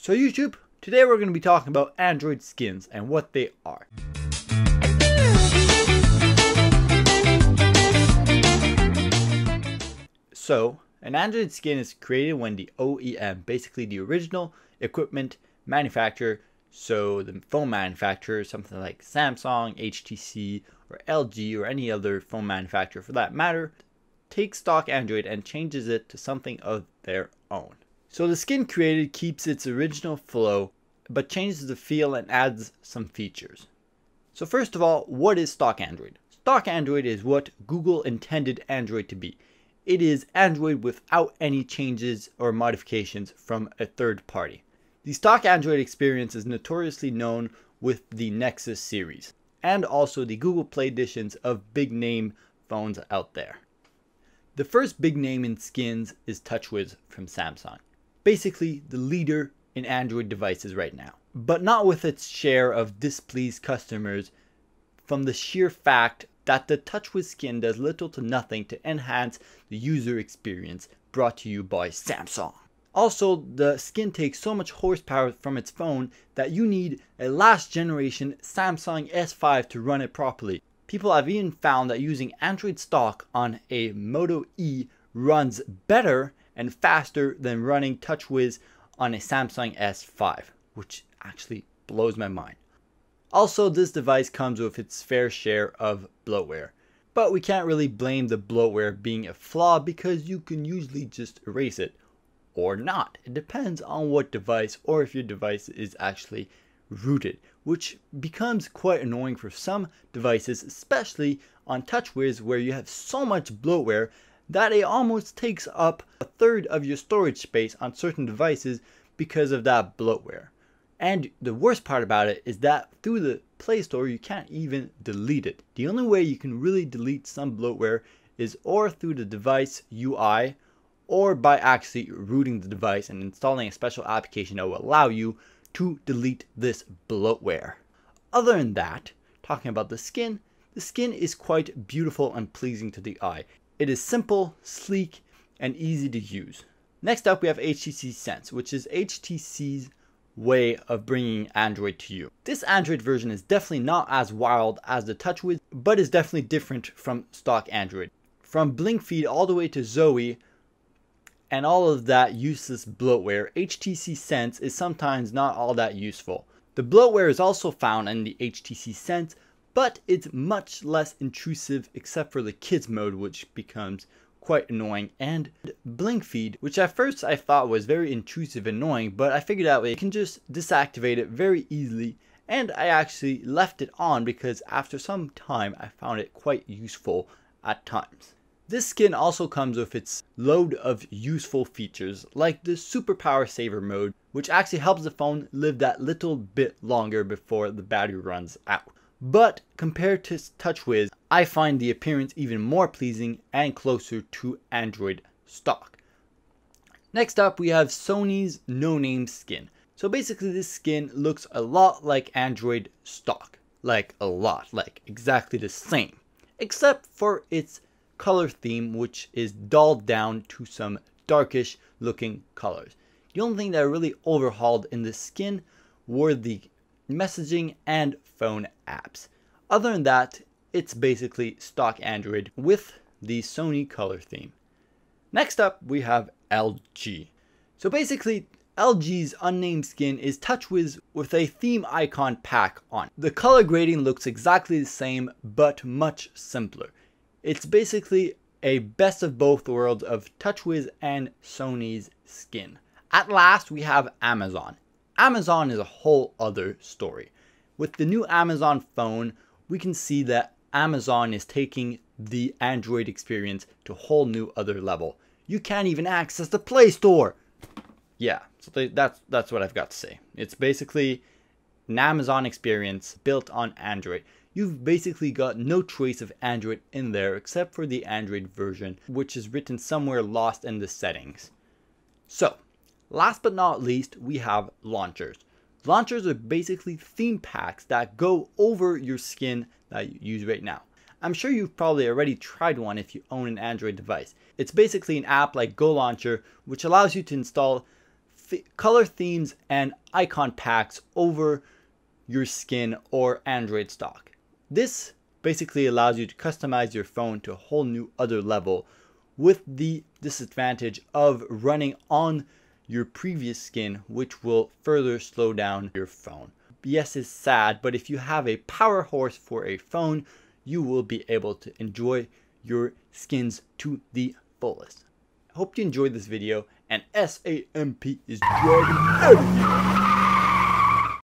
So YouTube, today we're going to be talking about Android skins and what they are. So, an Android skin is created when the OEM, basically the original equipment manufacturer, so the phone manufacturer, something like Samsung, HTC, or LG, or any other phone manufacturer for that matter, takes stock Android and changes it to something of their own. So the skin created keeps its original flow, but changes the feel and adds some features. So first of all, what is stock Android? Stock Android is what Google intended Android to be. It is Android without any changes or modifications from a third party. The stock Android experience is notoriously known with the Nexus series, and also the Google Play editions of big name phones out there. The first big name in skins is TouchWiz from Samsung. Basically the leader in Android devices right now, but not with its share of displeased customers from the sheer fact that the TouchWiz skin does little to nothing to enhance the user experience brought to you by Samsung. Also, the skin takes so much horsepower from its phone that you need a last generation Samsung S5 to run it properly. People have even found that using Android stock on a Moto E runs better and faster than running TouchWiz on a Samsung S5, which actually blows my mind. Also, this device comes with its fair share of bloatware, but we can't really blame the bloatware being a flaw because you can usually just erase it, or not. It depends on what device, or if your device is actually rooted, which becomes quite annoying for some devices, especially on TouchWiz where you have so much bloatware that it almost takes up a third of your storage space on certain devices because of that bloatware. And the worst part about it is that through the Play Store you can't even delete it. The only way you can really delete some bloatware is or through the device UI or by actually rooting the device and installing a special application that will allow you to delete this bloatware. Other than that, talking about the skin is quite beautiful and pleasing to the eye. It is simple, sleek, and easy to use. Next up we have HTC Sense, which is HTC's way of bringing Android to you. This Android version is definitely not as wild as the TouchWiz, but is definitely different from stock Android. From blink feed all the way to Zoe and all of that useless bloatware, HTC Sense is sometimes not all that useful. The bloatware is also found in the HTC Sense, but it's much less intrusive except for the kids mode, which becomes quite annoying, and blink feed, which at first I thought was very intrusive and annoying, but I figured out you can just deactivate it very easily, and I actually left it on because after some time I found it quite useful at times. This skin also comes with its load of useful features like the super power saver mode, which actually helps the phone live that little bit longer before the battery runs out. But compared to TouchWiz, I find the appearance even more pleasing and closer to Android stock. Next up we have Sony's no-name skin. So basically this skin looks a lot like Android stock. Like a lot, like exactly the same. Except for its color theme, which is dulled down to some darkish looking colors. The only thing that I really overhauled in this skin were the messaging and phone apps. Other than that, it's basically stock Android with the Sony color theme. Next up we have LG. So basically LG's unnamed skin is TouchWiz with a theme icon pack on. The color grading looks exactly the same but much simpler. It's basically a best of both worlds of TouchWiz and Sony's skin. At last we have Amazon. Amazon is a whole other story. With the new Amazon phone, we can see that Amazon is taking the Android experience to a whole new other level. You can't even access the Play Store. Yeah, so that's what I've got to say. It's basically an Amazon experience built on Android. You've basically got no trace of Android in there except for the Android version, which is written somewhere lost in the settings. So, last but not least, we have launchers. Launchers are basically theme packs that go over your skin that you use right now. I'm sure you've probably already tried one if you own an Android device. It's basically an app like Go Launcher, which allows you to install color themes and icon packs over your skin or Android stock. This basically allows you to customize your phone to a whole new other level, with the disadvantage of running on your previous skin, which will further slow down your phone. Yes, it's sad, but if you have a power horse for a phone, you will be able to enjoy your skins to the fullest. I hope you enjoyed this video, and SAMP is dragging out of here.